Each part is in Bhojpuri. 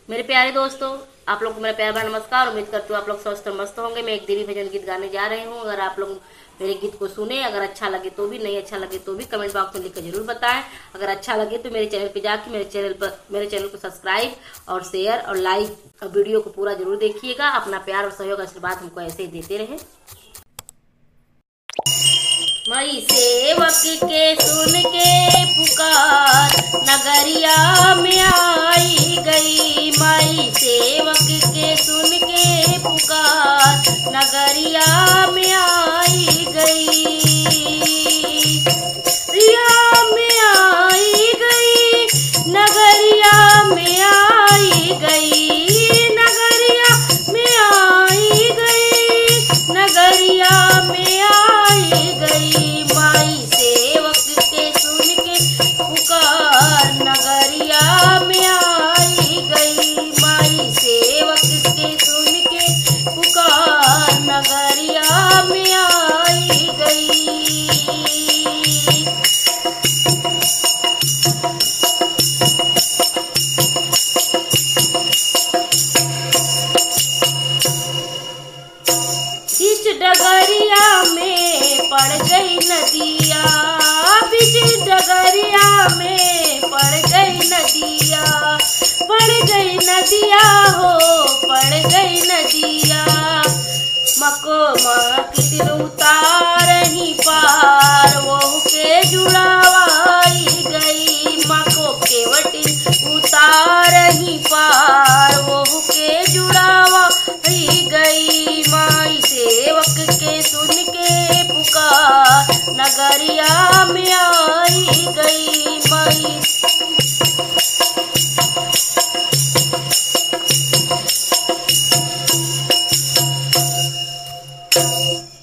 मेरे प्यारे दोस्तों, आप लोग को मेरा प्यार भरा नमस्कार। उम्मीद करती हूँ आप लोग स्वस्थ और मस्त होंगे। मैं एक देवी भजन गीत गाने जा रही हूँ। अगर आप लोग मेरे गीत को सुने, अगर अच्छा लगे तो भी, नहीं अच्छा लगे तो भी कमेंट बॉक्स में लिख कर जरूर बताएं। अगर अच्छा लगे तो मेरे चैनल पे जाके मेरे चैनल को सब्सक्राइब और शेयर और लाइक और वीडियो को पूरा जरूर देखिएगा। अपना प्यार और सहयोग आशीर्वाद हमको ऐसे ही देते रहे। मई सेवक के सुन के पुकार नगरिया में आई गई। माई सेवक के सुन के पुकार नगरिया में आई गई। रिया में आई गई, नगरिया में आई गई, नगरिया में आई गई, नगरिया में आई गई। माई सेवक के सुन के पुकार नगरिया में आई गई। माई सेवक के सुन के पुकार नगरिया में आई गई। बीच डगरिया में पड़ गई नदिया, बीच डगरिया में पड़ गई नदिया, पड़ गई नदिया हो, पड़ गई नदिया। मको कितन उतारही पार वो के जुड़ावाई गई। मको केवटी उतारही पार वो के जुड़ावाई गई। माई सेवक के सुन के पुकार नगरिया में आई गई। माई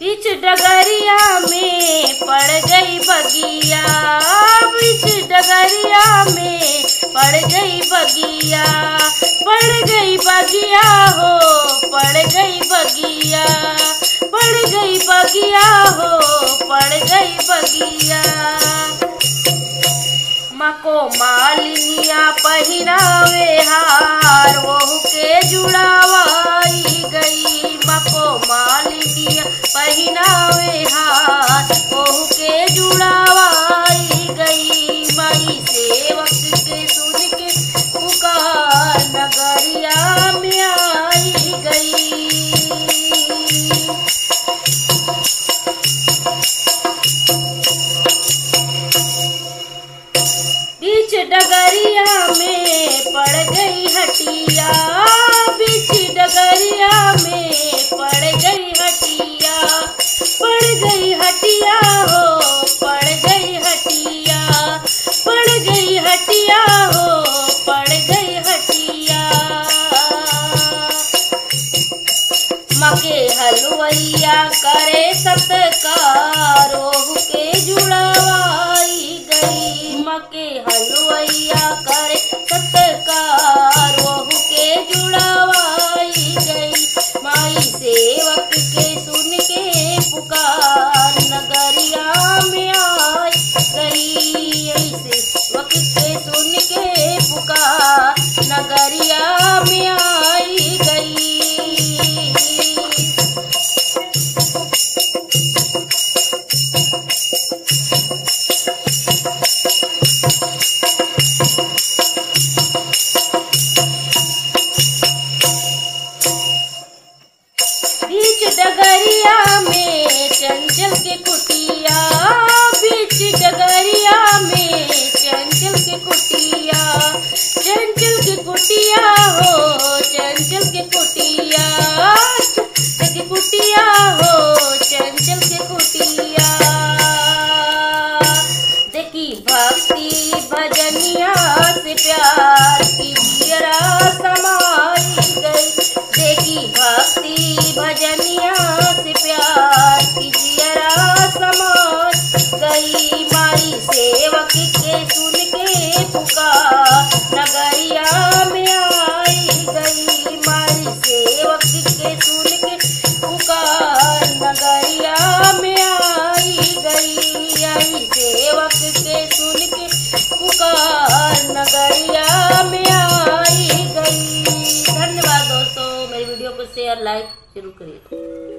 बीच डगरिया में पड़ गई बगिया, बीच डगरिया में पड़ गई बगिया, पड़ गई बगिया हो, पड़ गई बगिया, पड़ गई बगिया हो, पड़ गई बगिया। मको मालिनिया पहिरावे हार वो के जुड़ावाई गई। मको मालिनिया पहिरावे हार वो के जुड़ावाई गई। माई सेवक के सुन के पुकार नगरिया में आई गई। बीच डगरिया में पड़ गई हटिया, बीच डगरिया में पड़ गई हटिया, पड़ गई हटिया हो, पड़ गई हटिया, पड़ गई हटिया हो, पड़ गई हटिया। मके हलवैया करे सत्कार ओहु के जुड़ावाई गई। मके हलवैया करे सत्कार ओहु के जुड़ावाई गई। माई सेवक के सुन के पुकार नगरिया में आई गई। सेवक के सुन के पुकार नगरिया में आई गई। बीच डगरिया में चंचल के कुटिया, बीच डगरिया में चंचल के कुटिया, चंचल के कुटिया हो, चंचल के कुटिया, चंचल के कुटिया हो, चंचल के कुटिया। देखी भक्ति भजनिया से प्यार की जियरा समाई गई। देखी भक्ति भजनिया से प्यार की जियरा समाई गई। माई सेवक के सुन के पुकार नगरिया में आई गई। माई सेवक के सुन के पुकार नगरिया में आई गई। आई सेवक के सुन के पुकार नगरिया में आई गई। धन्यवाद दोस्तों। मेरी वीडियो को शेयर लाइक जरूर करिए।